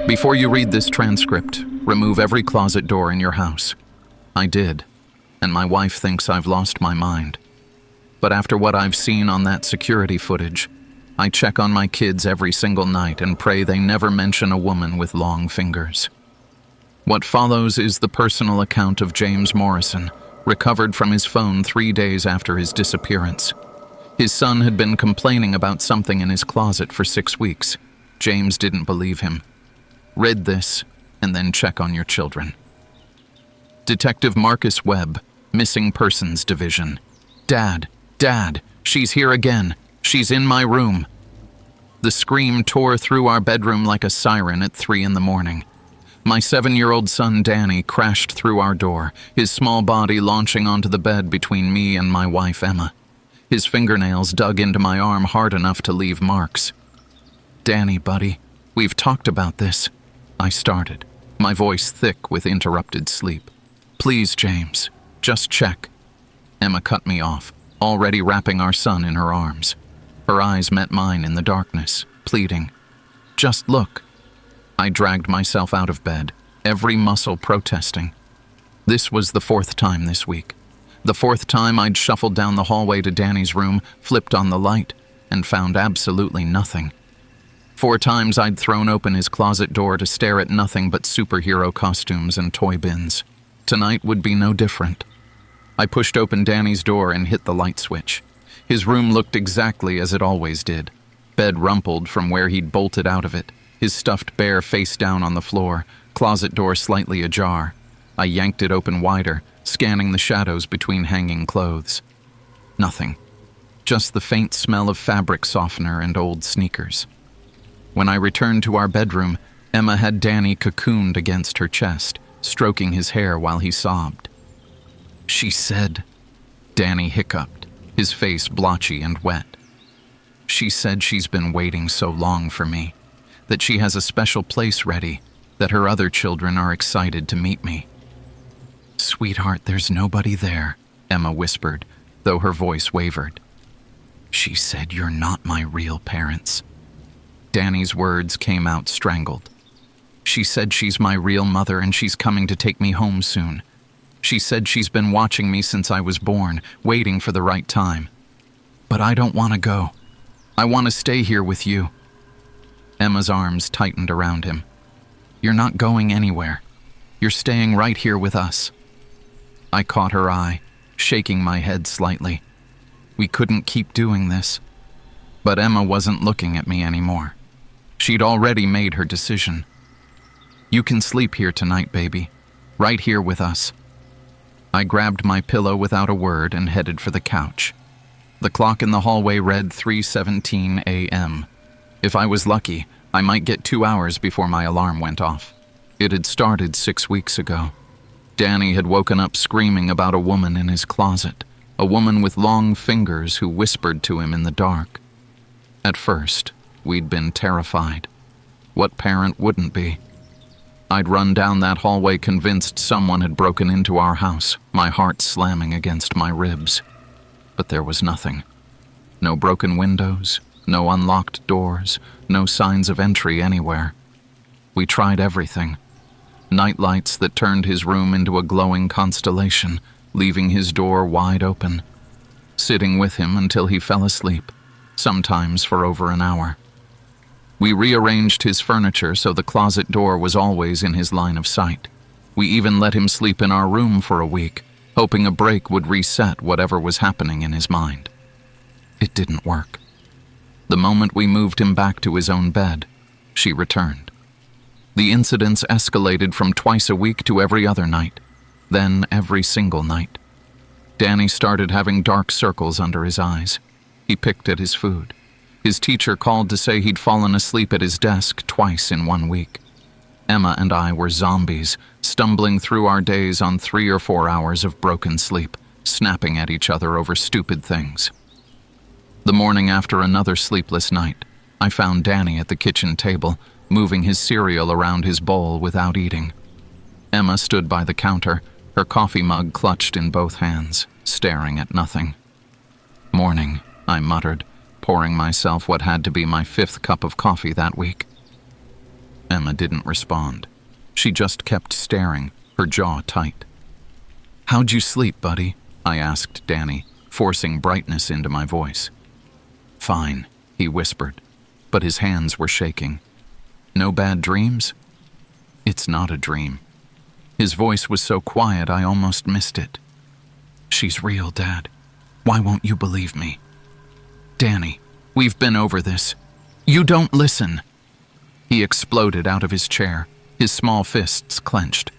Before you read this transcript, remove every closet door in your house. I did, and my wife thinks I've lost my mind. But after what I've seen on that security footage, I check on my kids every single night and pray they never mention a woman with long fingers. What follows is the personal account of James Morrison, recovered from his phone 3 days after his disappearance. His son had been complaining about something in his closet for 6 weeks. James didn't believe him. Read this, and then check on your children. Detective Marcus Webb, Missing Persons Division. Dad, she's here again. She's in my room. The scream tore through our bedroom like a siren at 3 in the morning. My 7-year-old son Danny crashed through our door, his small body launching onto the bed between me and my wife Emma. His fingernails dug into my arm hard enough to leave marks. Danny, buddy, we've talked about this. I started, my voice thick with interrupted sleep. Please, James, just check. Emma cut me off, already wrapping our son in her arms. Her eyes met mine in the darkness, pleading. Just look. I dragged myself out of bed, every muscle protesting. This was the 4th time this week. The 4th time I'd shuffled down the hallway to Danny's room, flipped on the light, and found absolutely nothing. 4 times I'd thrown open his closet door to stare at nothing but superhero costumes and toy bins. Tonight would be no different. I pushed open Danny's door and hit the light switch. His room looked exactly as it always did. Bed rumpled from where he'd bolted out of it, his stuffed bear face down on the floor, closet door slightly ajar. I yanked it open wider, scanning the shadows between hanging clothes. Nothing. Just the faint smell of fabric softener and old sneakers. When I returned to our bedroom, Emma had Danny cocooned against her chest, stroking his hair while he sobbed. She said, Danny hiccuped, his face blotchy and wet. She said she's been waiting so long for me, that she has a special place ready, that her other children are excited to meet me. Sweetheart, there's nobody there, Emma whispered, though her voice wavered. She said you're not my real parents. Danny's words came out strangled. She said she's my real mother and she's coming to take me home soon. She said she's been watching me since I was born, waiting for the right time. But I don't want to go. I want to stay here with you. Emma's arms tightened around him. You're not going anywhere. You're staying right here with us. I caught her eye, shaking my head slightly. We couldn't keep doing this. But Emma wasn't looking at me anymore. She'd already made her decision. You can sleep here tonight, baby. Right here with us. I grabbed my pillow without a word and headed for the couch. The clock in the hallway read 3:17 a.m. If I was lucky, I might get 2 hours before my alarm went off. It had started 6 weeks ago. Danny had woken up screaming about a woman in his closet, a woman with long fingers who whispered to him in the dark. At first, we'd been terrified. What parent wouldn't be? I'd run down that hallway convinced someone had broken into our house, my heart slamming against my ribs. But there was nothing. No broken windows, no unlocked doors, no signs of entry anywhere. We tried everything. Night lights that turned his room into a glowing constellation, leaving his door wide open. Sitting with him until he fell asleep, sometimes for over an hour. We rearranged his furniture so the closet door was always in his line of sight. We even let him sleep in our room for a week, hoping a break would reset whatever was happening in his mind. It didn't work. The moment we moved him back to his own bed, she returned. The incidents escalated from twice a week to every other night, then every single night. Danny started having dark circles under his eyes. He picked at his food. His teacher called to say he'd fallen asleep at his desk twice in 1 week. Emma and I were zombies, stumbling through our days on 3 or 4 hours of broken sleep, snapping at each other over stupid things. The morning after another sleepless night, I found Danny at the kitchen table, moving his cereal around his bowl without eating. Emma stood by the counter, her coffee mug clutched in both hands, staring at nothing. Morning, I muttered, pouring myself what had to be my 5th cup of coffee that week. Emma didn't respond. She just kept staring, her jaw tight. "How'd you sleep, buddy?" I asked Danny, forcing brightness into my voice. "Fine," he whispered, but his hands were shaking. "No bad dreams?" "It's not a dream." His voice was so quiet I almost missed it. "She's real, Dad. Why won't you believe me?" "Danny, we've been over this. You don't listen." He exploded out of his chair, his small fists clenched.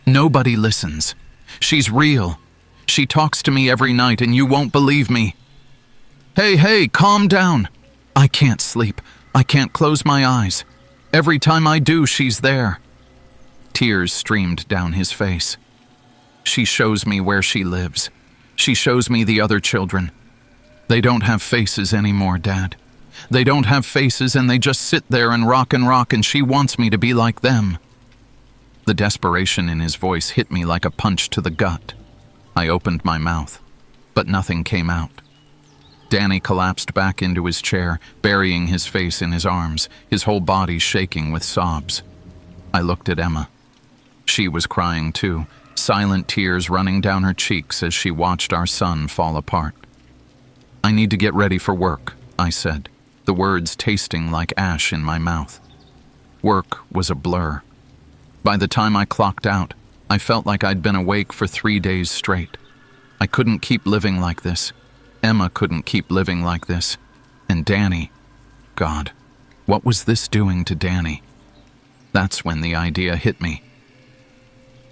"Nobody listens. She's real. She talks to me every night and you won't believe me." Hey, calm down. I can't sleep. I can't close my eyes. Every time I do, she's there." Tears streamed down his face. "She shows me where she lives. She shows me the other children. They don't have faces anymore, Dad. They don't have faces and they just sit there and rock and she wants me to be like them." The desperation in his voice hit me like a punch to the gut. I opened my mouth, but nothing came out. Danny collapsed back into his chair, burying his face in his arms, his whole body shaking with sobs. I looked at Emma. She was crying too, silent tears running down her cheeks as she watched our son fall apart. "I need to get ready for work," I said, the words tasting like ash in my mouth. Work was a blur. By the time I clocked out, I felt like I'd been awake for 3 days straight. I couldn't keep living like this. Emma couldn't keep living like this. And Danny, God, what was this doing to Danny? That's when the idea hit me.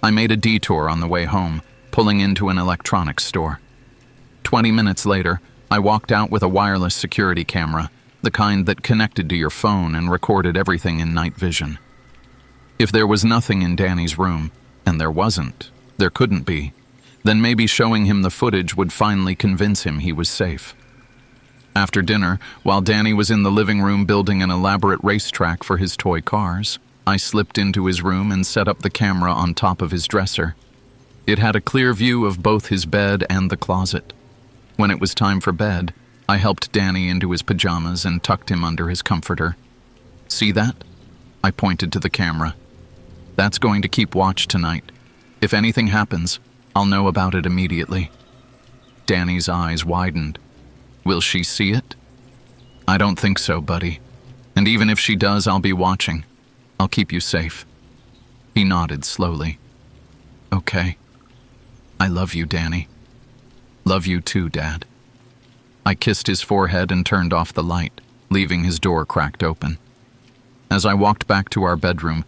I made a detour on the way home, pulling into an electronics store. 20 minutes later, I walked out with a wireless security camera, the kind that connected to your phone and recorded everything in night vision. If there was nothing in Danny's room, and there wasn't, there couldn't be, then maybe showing him the footage would finally convince him he was safe. After dinner, while Danny was in the living room building an elaborate racetrack for his toy cars, I slipped into his room and set up the camera on top of his dresser. It had a clear view of both his bed and the closet. When it was time for bed, I helped Danny into his pajamas and tucked him under his comforter. "See that?" I pointed to the camera. "That's going to keep watch tonight. If anything happens, I'll know about it immediately." Danny's eyes widened. "Will she see it?" "I don't think so, buddy. And even if she does, I'll be watching. I'll keep you safe." He nodded slowly. "Okay. I love you, Danny." "Love you too, Dad." I kissed his forehead and turned off the light, leaving his door cracked open. As I walked back to our bedroom,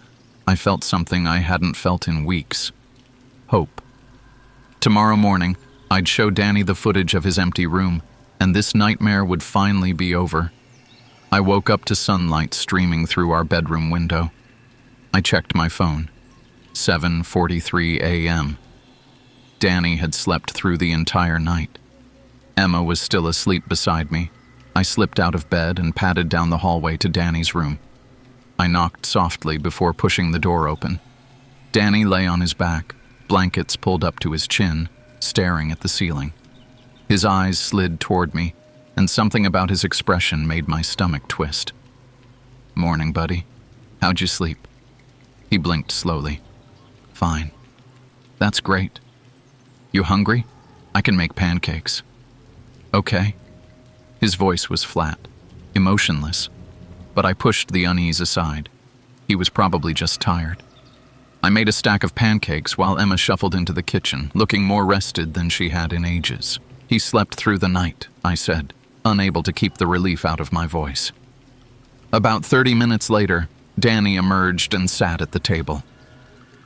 I felt something I hadn't felt in weeks. Hope. Tomorrow morning, I'd show Danny the footage of his empty room, and this nightmare would finally be over. I woke up to sunlight streaming through our bedroom window. I checked my phone. 7:43 a.m. Danny had slept through the entire night. Emma was still asleep beside me. I slipped out of bed and padded down the hallway to Danny's room. I knocked softly before pushing the door open. Danny lay on his back, blankets pulled up to his chin, staring at the ceiling. His eyes slid toward me, and something about his expression made my stomach twist. "Morning, buddy. How'd you sleep?" He blinked slowly. "Fine." "That's great. You hungry? I can make pancakes." "Okay." His voice was flat, emotionless, but I pushed the unease aside. He was probably just tired. I made a stack of pancakes while Emma shuffled into the kitchen, looking more rested than she had in ages. "He slept through the night," I said, unable to keep the relief out of my voice. About 30 minutes later, Danny emerged and sat at the table.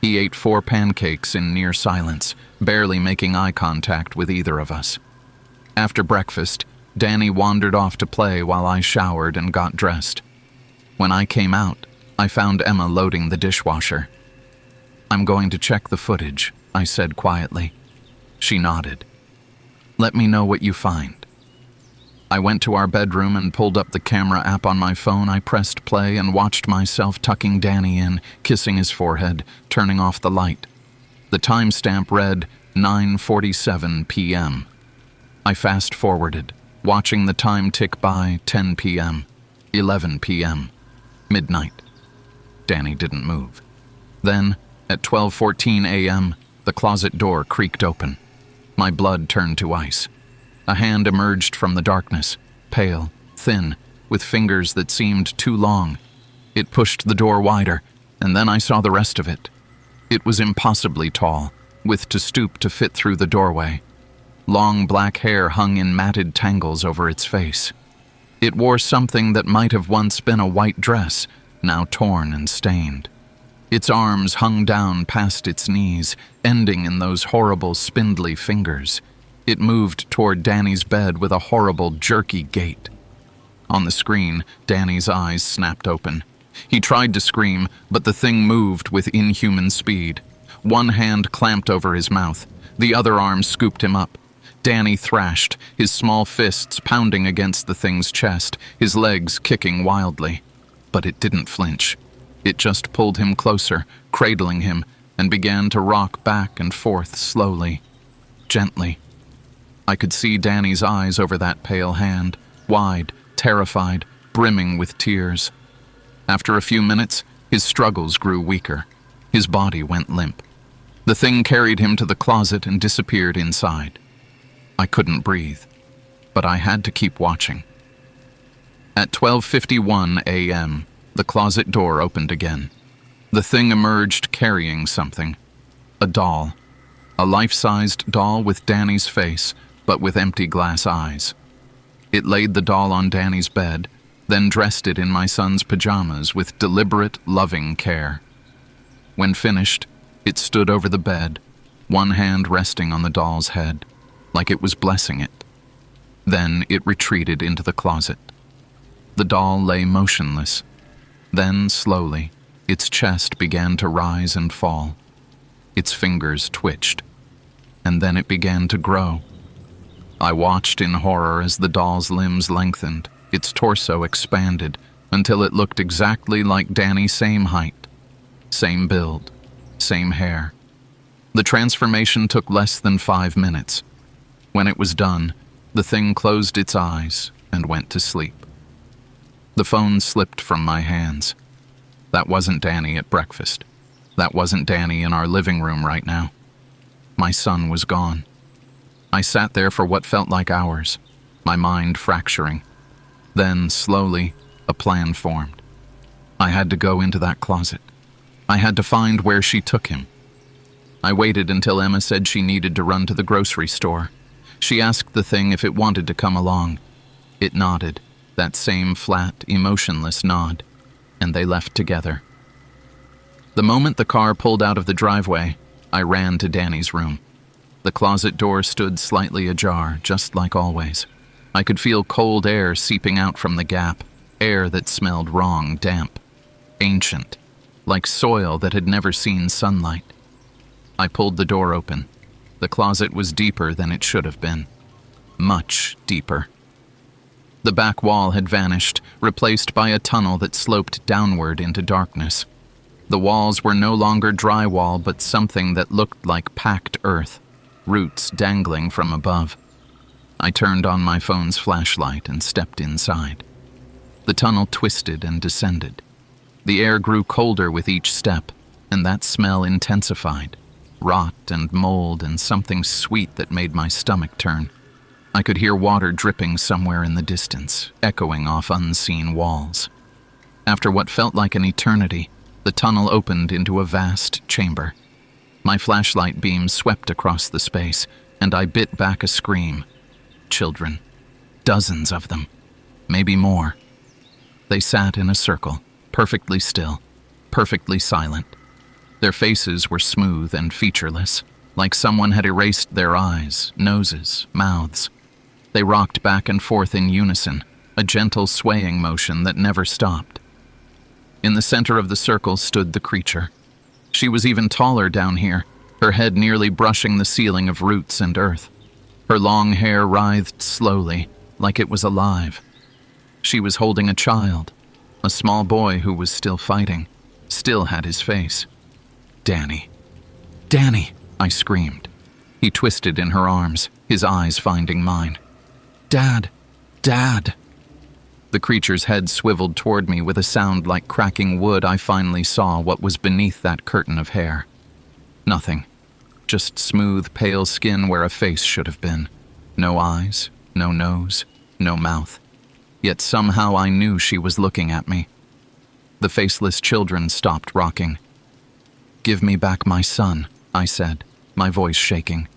He ate 4 pancakes in near silence, barely making eye contact with either of us. After breakfast, Danny wandered off to play while I showered and got dressed. When I came out, I found Emma loading the dishwasher. "I'm going to check the footage," I said quietly. She nodded. "Let me know what you find." I went to our bedroom and pulled up the camera app on my phone. I pressed play and watched myself tucking Danny in, kissing his forehead, turning off the light. The timestamp read 9:47 p.m. I fast-forwarded, watching the time tick by. 10 p.m., 11 p.m., midnight. Danny didn't move. Then, at 12:14 a.m., the closet door creaked open. My blood turned to ice. A hand emerged from the darkness, pale, thin, with fingers that seemed too long. It pushed the door wider, and then I saw the rest of it. It was impossibly tall, with to stoop to fit through the doorway. Long black hair hung in matted tangles over its face. It wore something that might have once been a white dress, now torn and stained. Its arms hung down past its knees, ending in those horrible spindly fingers. It moved toward Danny's bed with a horrible, jerky gait. On the screen, Danny's eyes snapped open. He tried to scream, but the thing moved with inhuman speed. One hand clamped over his mouth. The other arm scooped him up. Danny thrashed, his small fists pounding against the thing's chest, his legs kicking wildly. But it didn't flinch. It just pulled him closer, cradling him, and began to rock back and forth slowly, gently. I could see Danny's eyes over that pale hand, wide, terrified, brimming with tears. After a few minutes, his struggles grew weaker. His body went limp. The thing carried him to the closet and disappeared inside. I couldn't breathe, but I had to keep watching. At 12:51 a.m., the closet door opened again. The thing emerged carrying something. A doll. A life-sized doll with Danny's face, but with empty glass eyes. It laid the doll on Danny's bed, then dressed it in my son's pajamas with deliberate, loving care. When finished, it stood over the bed, one hand resting on the doll's head, like it was blessing it. Then it retreated into the closet. The doll lay motionless. Then, slowly, its chest began to rise and fall. Its fingers twitched, and then it began to grow. I watched in horror as the doll's limbs lengthened, its torso expanded, until it looked exactly like Danny, same height, same build, same hair. The transformation took less than 5 minutes. When it was done, the thing closed its eyes and went to sleep. The phone slipped from my hands. That wasn't Danny at breakfast. That wasn't Danny in our living room right now. My son was gone. I sat there for what felt like hours, my mind fracturing. Then, slowly, a plan formed. I had to go into that closet. I had to find where she took him. I waited until Emma said she needed to run to the grocery store. She asked the thing if it wanted to come along. It nodded, that same flat, emotionless nod, and they left together. The moment the car pulled out of the driveway, I ran to Danny's room. The closet door stood slightly ajar, just like always. I could feel cold air seeping out from the gap, air that smelled wrong, damp, ancient, like soil that had never seen sunlight. I pulled the door open. The closet was deeper than it should have been. Much deeper. The back wall had vanished, replaced by a tunnel that sloped downward into darkness. The walls were no longer drywall, but something that looked like packed earth, roots dangling from above. I turned on my phone's flashlight and stepped inside. The tunnel twisted and descended. The air grew colder with each step, and that smell intensified. Rot and mold and something sweet that made my stomach turn. I could hear water dripping somewhere in the distance, echoing off unseen walls. After what felt like an eternity, the tunnel opened into a vast chamber. My flashlight beam swept across the space, and I bit back a scream. Children. Dozens of them. Maybe more. They sat in a circle, perfectly still, perfectly silent. Their faces were smooth and featureless, like someone had erased their eyes, noses, mouths. They rocked back and forth in unison, a gentle swaying motion that never stopped. In the center of the circle stood the creature. She was even taller down here, her head nearly brushing the ceiling of roots and earth. Her long hair writhed slowly, like it was alive. She was holding a child, a small boy who was still fighting, still had his face. Danny. Danny, I screamed. He twisted in her arms, his eyes finding mine. Dad, Dad. The creature's head swiveled toward me with a sound like cracking wood. I finally saw what was beneath that curtain of hair. Nothing. Just smooth, pale skin where a face should have been. No eyes, no nose, no mouth. Yet somehow I knew she was looking at me. The faceless children stopped rocking. "Give me back my son," I said, my voice shaking.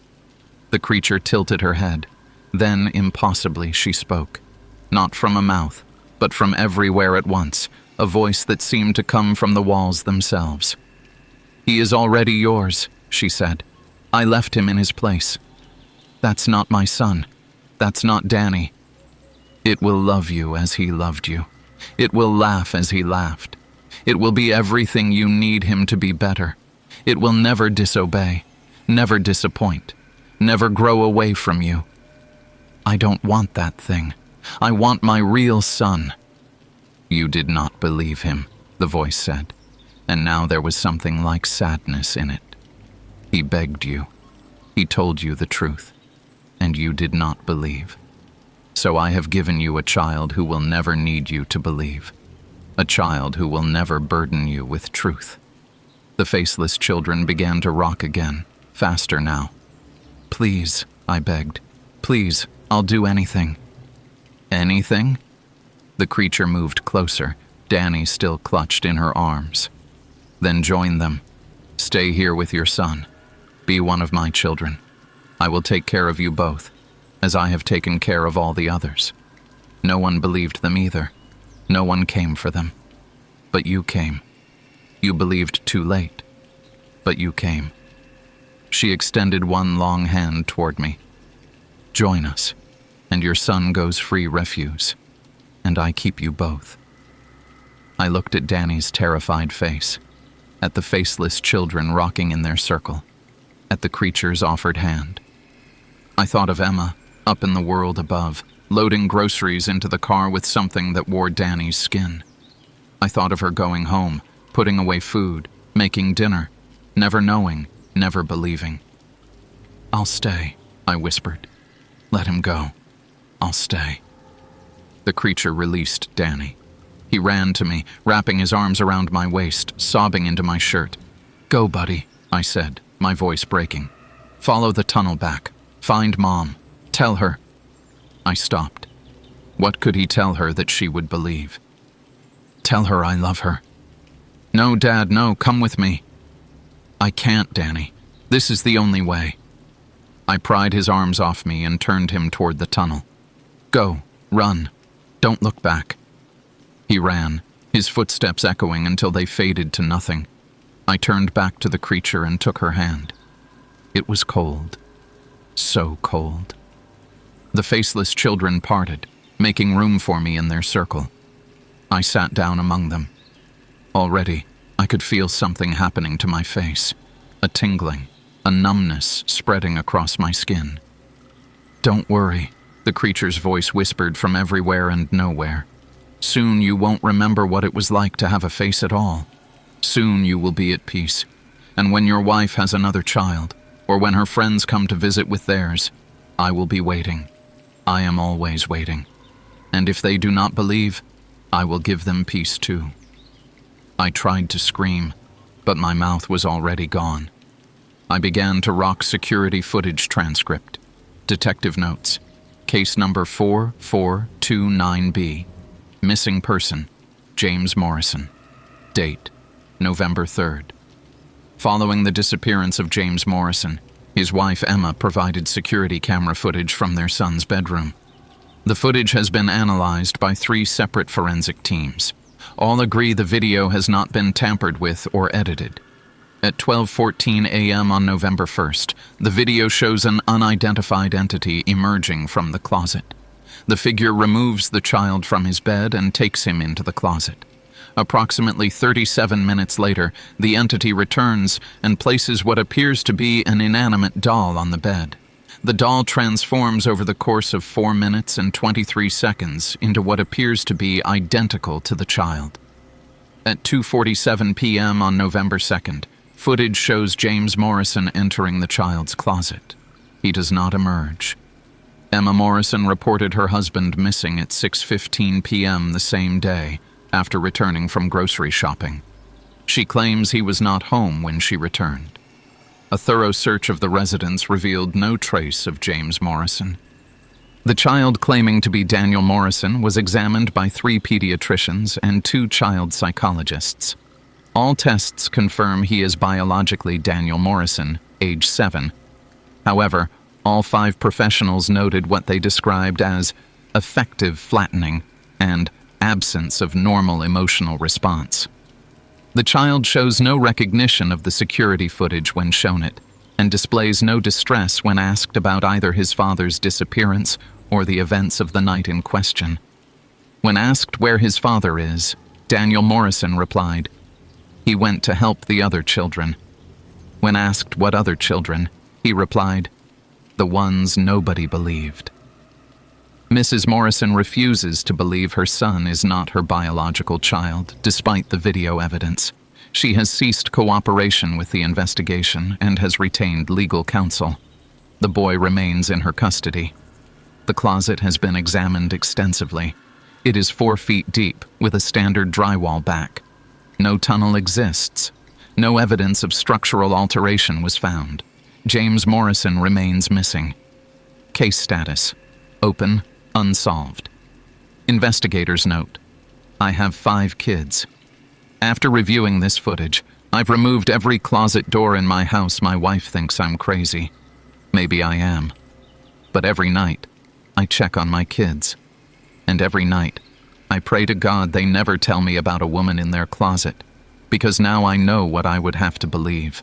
The creature tilted her head. Then, impossibly, she spoke. Not from a mouth, but from everywhere at once, a voice that seemed to come from the walls themselves. "He is already yours," she said. "I left him in his place. That's not my son. That's not Danny. It will love you as he loved you. It will laugh as he laughed. It will be everything you need him to be better. It will never disobey, never disappoint, never grow away from you. I don't want that thing. I want my real son." "You did not believe him," the voice said, and now there was something like sadness in it. "He begged you. He told you the truth, and you did not believe. So I have given you a child who will never need you to believe, a child who will never burden you with truth." The faceless children began to rock again, faster now. "Please," I begged. "Please, I'll do anything." "Anything?" The creature moved closer, Danny still clutched in her arms. "Then join them. Stay here with your son. Be one of my children. I will take care of you both, as I have taken care of all the others. No one believed them either. No one came for them. But you came. You believed too late. But you came." She extended one long hand toward me. "Join us, and your son goes free refuse, and I keep you both." I looked at Danny's terrified face, at the faceless children rocking in their circle, at the creature's offered hand. I thought of Emma, up in the world above, loading groceries into the car with something that wore Danny's skin. I thought of her going home, putting away food, making dinner, never knowing, never believing. "I'll stay," I whispered. "Let him go. I'll stay." The creature released Danny. He ran to me, wrapping his arms around my waist, sobbing into my shirt. "Go, buddy," I said, my voice breaking. "Follow the tunnel back. Find Mom. Tell her." I stopped. What could he tell her that she would believe? "Tell her I love her." "No, Dad, no, come with me." "I can't, Danny. This is the only way." I pried his arms off me and turned him toward the tunnel. "Go, run. Don't look back." He ran, his footsteps echoing until they faded to nothing. I turned back to the creature and took her hand. It was cold. So cold. The faceless children parted, making room for me in their circle. I sat down among them. Already, I could feel something happening to my face, a tingling, a numbness spreading across my skin. "Don't worry," the creature's voice whispered from everywhere and nowhere. "Soon you won't remember what it was like to have a face at all. Soon you will be at peace, and when your wife has another child, or when her friends come to visit with theirs, I will be waiting. I am always waiting. And if they do not believe, I will give them peace too." I tried to scream, but my mouth was already gone. I began to rock security footage transcript. Detective notes. Case number 4429B. Missing person, James Morrison. Date, November 3rd. Following the disappearance of James Morrison, his wife Emma provided security camera footage from their son's bedroom. The footage has been analyzed by 3 separate forensic teams. All agree the video has not been tampered with or edited. At 12:14 a.m. on November 1st, the video shows an unidentified entity emerging from the closet. The figure removes the child from his bed and takes him into the closet. Approximately 37 minutes later, the entity returns and places what appears to be an inanimate doll on the bed. The doll transforms over the course of 4 minutes and 23 seconds into what appears to be identical to the child. At 2:47 p.m. on November 2nd, footage shows James Morrison entering the child's closet. He does not emerge. Emma Morrison reported her husband missing at 6:15 p.m. the same day after returning from grocery shopping. She claims he was not home when she returned. A thorough search of the residence revealed no trace of James Morrison. The child claiming to be Daniel Morrison was examined by 3 pediatricians and 2 child psychologists. All tests confirm he is biologically Daniel Morrison, age 7. However, all 5 professionals noted what they described as affective flattening and absence of normal emotional response. The child shows no recognition of the security footage when shown it, and displays no distress when asked about either his father's disappearance or the events of the night in question. When asked where his father is, Daniel Morrison replied, "He went to help the other children." When asked what other children, he replied, "The ones nobody believed." Mrs. Morrison refuses to believe her son is not her biological child, despite the video evidence. She has ceased cooperation with the investigation and has retained legal counsel. The boy remains in her custody. The closet has been examined extensively. It is 4 feet deep, with a standard drywall back. No tunnel exists. No evidence of structural alteration was found. James Morrison remains missing. Case status: open, unsolved. Investigators note, I have 5 kids. After reviewing this footage, I've removed every closet door in my house. My wife thinks I'm crazy. Maybe I am. But every night, I check on my kids. And every night, I pray to God they never tell me about a woman in their closet, because now I know what I would have to believe.